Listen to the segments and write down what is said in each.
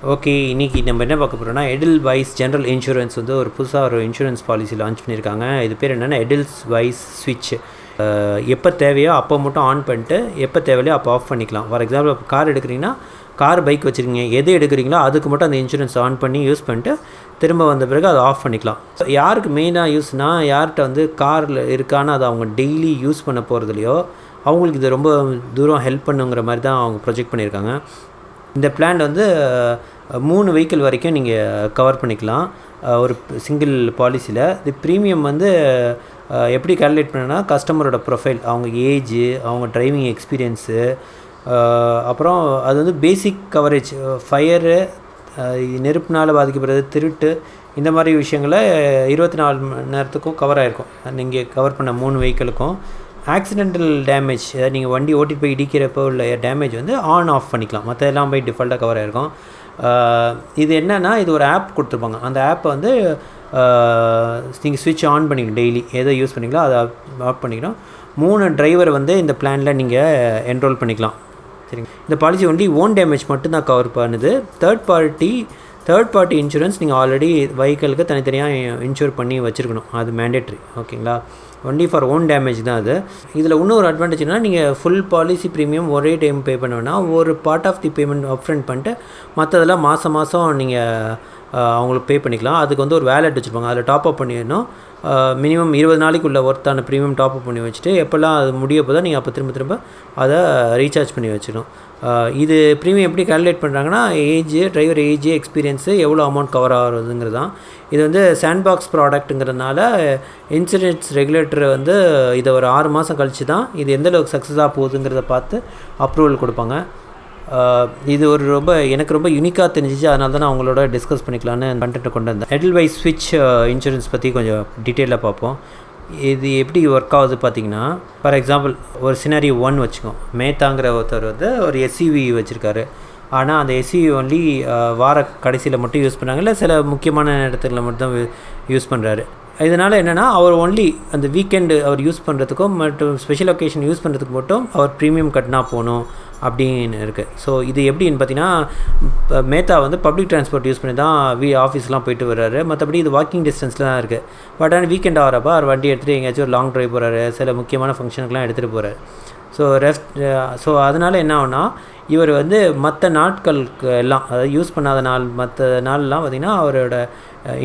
Okay, இன்றைக்கி நம்ம என்ன பார்க்க போகிறோம்னா, எடில்வைஸ் ஜென்ரல் இன்சூரன்ஸ் வந்து ஒரு புதுசாக ஒரு இன்சூரன்ஸ் பாலிசி லான்ச் பண்ணியிருக்காங்க. இது பேர் என்னென்னா எடில்வைஸ் ஸ்விட்ச். எப்போ தேவையோ அப்போ மட்டும் ஆன் பண்ணிட்டு, எப்போ தேவையோ அப்போ ஆஃப் பண்ணிக்கலாம். ஃபார் எக்ஸாம்பிள் கார் எடுக்கிறீங்கன்னா, கார் பைக் வச்சுருக்கீங்க, எது எடுக்கிறீங்களோ அதுக்கு மட்டும் அந்த இன்சூரன்ஸ் ஆன் பண்ணி யூஸ் பண்ணிட்டு திரும்ப வந்த பிறகு அதை ஆஃப் பண்ணிக்கலாம். யாருக்கு மெயினாக யூஸ்னால், யார்கிட்ட வந்து காரில் இருக்கான்னு அதை அவங்க டெய்லி யூஸ் பண்ண போகிறதுலையோ அவங்களுக்கு இது ரொம்ப தூரம் ஹெல்ப் பண்ணுங்கிற மாதிரி தான் அவங்க ப்ரொஜெக்ட் பண்ணியிருக்காங்க. இந்த பிளான் வந்து 3 வெஹிக்கிள் வரைக்கும் நீங்கள் கவர் பண்ணிக்கலாம் ஒரு சிங்கிள் பாலிசியில். இது ப்ரீமியம் வந்து எப்படி கால்குலேட் பண்ணனா, கஸ்டமரோட ப்ரொஃபைல், அவங்க ஏஜு, அவங்க டிரைவிங் எக்ஸ்பீரியன்ஸு, அப்புறம் அது வந்து பேசிக் கவரேஜ், ஃபயரு, நெருப்புனால் பாதிக்கப்படுறது, திருட்டு, இந்த மாதிரி விஷயங்களை 24 மணி நேரத்துக்கும் கவர் ஆகிருக்கும். நீங்கள் கவர் பண்ண 3 வெஹிக்கிளுக்கும். ஆக்சிடென்டல் டேமேஜ், அதாவது நீங்கள் வண்டி ஓட்டிட்டு போய் இடிக்கிறப்போ உள்ள டேமேஜ் வந்து ஆன் ஆஃப் பண்ணிக்கலாம். மற்ற எல்லாம் போய் டிஃபால்ட்டாக கவர் ஆகிருக்கும். இது என்னென்னா, இது ஒரு ஆப் கொடுத்துருப்பாங்க. அந்த ஆப்பை வந்து நீங்கள் ஸ்விட்ச் ஆன் பண்ணிக்கணும். டெய்லி எதை யூஸ் பண்ணிக்கலாம் அதை ஆஃப் பண்ணிக்கணும். 3 டிரைவர் வந்து இந்த பிளானில் நீங்கள் என்ரோல் பண்ணிக்கலாம். சரிங்க. இந்த பாலிசி ஒன்லி ஓன் டேமேஜ் மட்டும்தான் கவர் பண்ணுது. தேர்ட் பார்ட்டி இன்சூரன்ஸ் நீங்கள் ஆல்ரெடி வெஹிக்கிளுக்கு தனித்தனியாக இன்சூர் பண்ணி வச்சுருக்கணும். அது மேண்டேட்ரி. ஓகேங்களா? ஒன்லி ஃபார் ஓன் டேமேஜ் தான் அது. இதில் இன்னும் ஒரு அட்வான்டேஜ்னால், நீங்கள் ஃபுல் பாலிசி ப்ரீமியம் ஒரே டைம் பே பண்ணுவேன்னா ஒரு part of the payment upfront பண்ணிட்டு மற்றதெல்லாம் மாதம் நீங்கள் அவங்களுக்கு பே பண்ணிக்கலாம். அதுக்கு வந்து ஒரு வேலெட் வச்சுருப்பாங்க, அதில் டாப் அப் பண்ணிடணும். மினிமம் 20 நாளைக்குள்ள ஒர்த்தான ப்ரீமியம் டாப் அப் பண்ணி வச்சுட்டு எப்போல்லாம் அது முடிய போதோ நீங்கள் அப்போ திரும்ப அதை ரீசார்ஜ் பண்ணி வச்சுக்கணும். இது ப்ரீமியம் எப்படி கால்குலேட் பண்ணுறாங்கன்னா, டிரைவர் ஏஜ், எக்ஸ்பீரியன்ஸு, எவ்வளோ அமௌண்ட் கவர் ஆகுறதுங்கிறது தான். இது வந்து சாண்ட்பாக்ஸ் ப்ராடக்ட்டுங்கிறதுனால இன்சூரன்ஸ் ரெகுலேட்டர் வந்து இதை ஒரு 6 மாதம் கழித்து தான் இது எந்தளவுக்கு சக்ஸஸாக போகுதுங்கிறத பார்த்து அப்ரூவல் கொடுப்பாங்க. இது எனக்கு ரொம்ப யூனிக்காக தெரிஞ்சிச்சு. அதனால தான் நான் அவங்களோட டிஸ்கஸ் பண்ணிக்கலான்னு கண்டென்ட்டை கொண்டு வந்தேன். எடில்வைஸ் ஸ்விட்ச் இன்சூரன்ஸ் பற்றி கொஞ்சம் டீட்டெயிலாக பார்ப்போம். இது எப்படி ஒர்க் ஆகுது பார்த்தீங்கன்னா, ஃபார் எக்ஸாம்பிள் ஒரு சினாரியோ 1 வச்சுக்கோம். மேத்தாங்கிற ஒருத்தர் வந்து ஒரு எஸ்யூவி வச்சுருக்காரு. ஆனால் அந்த எஸ்யூவி ஒன்லி வார கடைசியில் மட்டும் யூஸ் பண்ணுறாங்க, இல்லை சில முக்கியமான இடத்துல மட்டும் யூஸ் பண்ணுறாரு. இதனால் என்னென்னா, அவர் ஒன்லி அந்த வீக்கெண்டு அவர் யூஸ் பண்ணுறதுக்கும் மற்றும் ஸ்பெஷல் ஒகேஷன் யூஸ் பண்ணுறதுக்கு மட்டும் அவர் ப்ரீமியம் கட்டினா போகணும் அப்படின்னு இருக்குது. ஸோ இது எப்படின்னு பார்த்தீங்கன்னா, மேத்தா வந்து பப்ளிக் டிரான்ஸ்போர்ட் யூஸ் பண்ணி தான் ஆஃபீஸ்லாம் போயிட்டு வர்றாரு. மற்றபடி இது வாக்கிங் டிஸ்டன்ஸில் தான் இருக்குது. பட் ஆனால் வீக்கெண்ட் ஆகிறப்ப அவர் வண்டி எடுத்துகிட்டு எங்கேயாச்சும் ஒரு லாங் ட்ரைவ் போகிறாரு, சில முக்கியமான ஃபங்க்ஷனுக்குலாம் எடுத்துகிட்டு போகிறாரு. ஸோ அதனால் என்ன ஆகுனா, இவர் வந்து மற்ற நாட்களுக்கு எல்லாம், அதாவது யூஸ் பண்ணாத மற்ற நாள்லாம் பார்த்திங்கன்னா அவரோட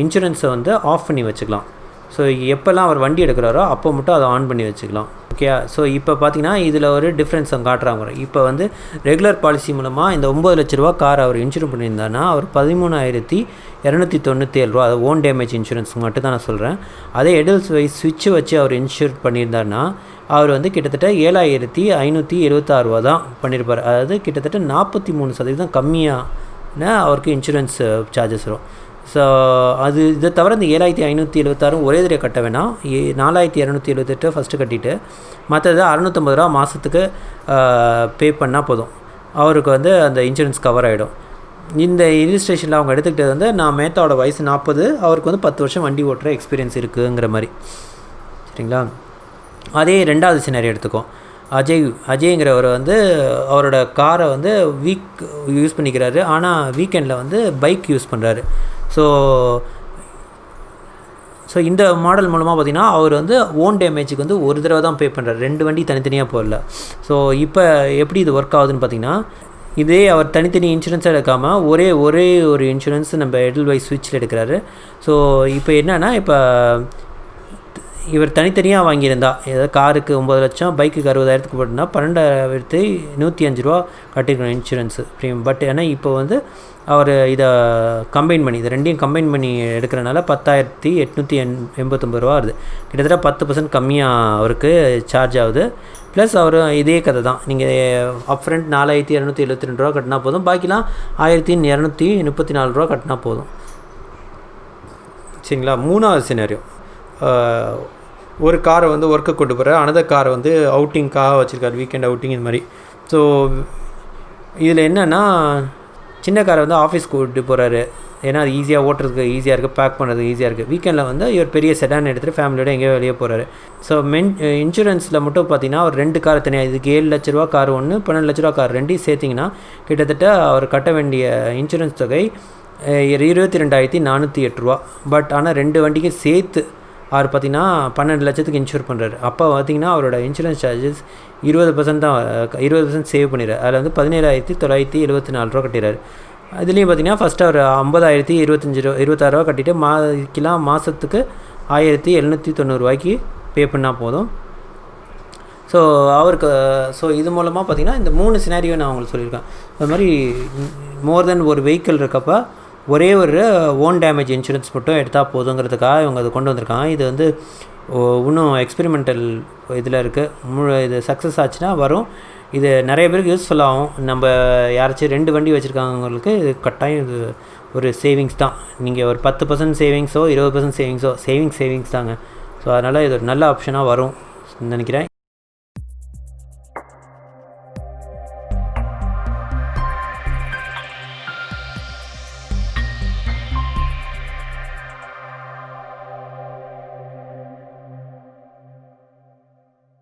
இன்சூரன்ஸை வந்து ஆஃப் பண்ணி வச்சுக்கலாம். ஸோ எப்போல்லாம் அவர் வண்டி எடுக்கிறாரோ அப்போ மட்டும் அதை ஆன் பண்ணி வச்சுக்கலாம். ஓகே. ஸோ இப்போ பார்த்தீங்கன்னா இதில் ஒரு டிஃப்ரென்ஸ் காட்டுறாங்க. இப்போ வந்து ரெகுலர் பாலிசி மூலமாக இந்த 9 லட்ச ரூபா கார் அவர் இன்சூர் பண்ணியிருந்தாருன்னா அவர் 13,297 ரூபா, அது ஓன் டேமேஜ் இன்சூரன்ஸ் மட்டும் தான் நான் சொல்கிறேன். அதே எடில்வைஸ் ஸ்விட்ச் வச்சு அவர் இன்சூர் பண்ணியிருந்தாருன்னா அவர் வந்து கிட்டத்தட்ட 7,576 ரூபா தான் பண்ணியிருப்பார். அதாவது கிட்டத்தட்ட 43% கம்மியான அவருக்கு இன்சூரன்ஸ் சார்ஜஸ் வரும். ஸோ இதை தவிர இந்த 7,576 ஒரே தடவை கட்ட வேணாம். 4,278 ஃபஸ்ட்டு கட்டிட்டு மற்றது 650 ரூபா மாதத்துக்கு பே பண்ணால் போதும். அவருக்கு வந்து அந்த இன்சூரன்ஸ் கவர் ஆகிடும். இந்த இலிஸ்ட்ரேஷனில் அவங்க எடுத்துக்கிட்டது வந்து, நான் மேத்தாவோட வயசு 40, அவருக்கு வந்து 10 வருஷம் வண்டி ஓட்டுற எக்ஸ்பீரியன்ஸ் இருக்குங்கிற மாதிரி. சரிங்களா? அதே 2வது சினாரியோ எடுத்துக்கோம். அஜய்ங்கிறவர் வந்து அவரோட காரை வந்து யூஸ் பண்ணிக்கிறாரு. ஆனால் வீக்கெண்டில் வந்து பைக் யூஸ் பண்ணுறாரு. ஸோ இந்த மாடல் மூலமாக பார்த்திங்கன்னா அவர் வந்து ஓன் டேமேஜுக்கு வந்து ஒரு தடவை தான் பே பண்ணுறாரு, 2 வண்டி தனித்தனியாக போகல. ஸோ இப்போ எப்படி இது ஒர்க் ஆகுதுன்னு பார்த்திங்கன்னா, இதே அவர் தனித்தனி இன்சூரன்ஸாக எடுக்காமல் ஒரே ஒரு இன்சூரன்ஸ் நம்ம எடில்வைஸ் ஸ்விட்சில் எடுக்கிறாரு. ஸோ இப்போ என்னென்னா, இப்போ இவர் தனித்தனியாக வாங்கியிருந்தா, ஏதாவது காருக்கு 9 லட்சம், பைக்குக்கு 60,000 போட்டுனா 12,105 ரூபா கட்டிருக்கணும் இன்சூரன்ஸு ப்ரீமியம். பட் ஏன்னா இப்போ வந்து அவர் இதை கம்பைன் பண்ணி, இது ரெண்டையும் கம்பைன் பண்ணி எடுக்கிறனால 10,889 ரூபா வருது. கிட்டத்தட்ட 10% கம்மியாக அவருக்கு சார்ஜ் ஆகுது. ப்ளஸ் அவர் இதே கதை தான், நீங்கள் அப்ஃப்ரண்ட் 4,272 ரூபா கட்டினா போதும், பாக்கிலாம் 1,234 ரூபா கட்டினா போதும். சரிங்களா? 3வது சினாரியோ, ஒரு காரை வந்து ஒர்க்கு கொண்டு போகிற, அனதர் காரை வந்து அவுட்டிங்காக வச்சுருக்காரு, வீக்கெண்ட் அவுட்டிங் இந்த மாதிரி. ஸோ இதில் என்னென்னா, சின்ன காரை வந்து ஆஃபீஸ்க்கு கூட்டிட்டு போகிறாரு, ஏன்னா அது ஈஸியாக ஓட்டுறதுக்கு ஈஸியாக இருக்குது, பேக் பண்ணுறதுக்கு ஈஸியாக இருக்குது. வீக்கெண்டில் வந்து இவர் பெரிய செடான் எடுத்துகிட்டு ஃபேமிலியோட எங்கேயோ வெளியே போகிறாரு. ஸோ இன்சூரன்ஸில் மட்டும் பார்த்தீங்கன்னா அவர் 2 கார் தனியாக, இதுக்கு 7 லட்ச ரூபா கார் ஒன்று, 12 லட்ச ரூபா கார் ரெண்டையும் சேர்த்திங்கன்னா கிட்டத்தட்ட அவர் கட்ட வேண்டிய இன்சூரன்ஸ் தொகை 22,408 ரூபா. பட் ஆனால் 2 வண்டிக்கும் சேர்த்து அவர் பார்த்திங்கன்னா 12 லட்சத்துக்கு இன்சூர் பண்ணுறாரு. அப்போ பார்த்திங்கன்னா அவரோட இன்சூரன்ஸ் சார்ஜஸ் 20% தான், 20% சேவ் பண்ணிடுறாரு. அதில் வந்து 17,974 ரூபா கட்டிடுறாரு. இதுலேயும் பார்த்திங்கன்னா ஃபஸ்ட்டு அவர் 50,026 ரூபா கட்டிட்டு மாதத்துக்கு 1,790 ரூபாய்க்கு பே பண்ணால் போதும். ஸோ அவருக்கு இது மூலமாக பார்த்திங்கன்னா இந்த 3 சினாரியோ நான் உங்களுக்கு சொல்லியிருக்கேன். அது மாதிரி மோர் தென் ஒரு வெஹிக்கிள் இருக்கப்போ ஒரே ஒரு ஓன் டேமேஜ் இன்சூரன்ஸ் மட்டும் எடுத்தால் போதுங்கிறதுக்காக இவங்க அதை கொண்டு வந்திருக்காங்க. இது வந்து இன்னும் எக்ஸ்பெரிமெண்டல் இதில் இருக்குது. இது சக்ஸஸ் ஆச்சுன்னா வரும். இது நிறைய பேருக்கு யூஸ்ஃபுல் ஆகும். நம்ம யாராச்சும் 2 வண்டி வச்சுருக்காங்களுக்கு இது கட்டாயம் இது ஒரு சேவிங்ஸ் தான். நீங்கள் ஒரு 10% சேவிங்ஸோ 20% சேவிங்ஸோ சேவிங்ஸ் தாங்க. ஸோ அதனால் இது ஒரு நல்ல ஆப்ஷனாக வரும் நினைக்கிறேன்.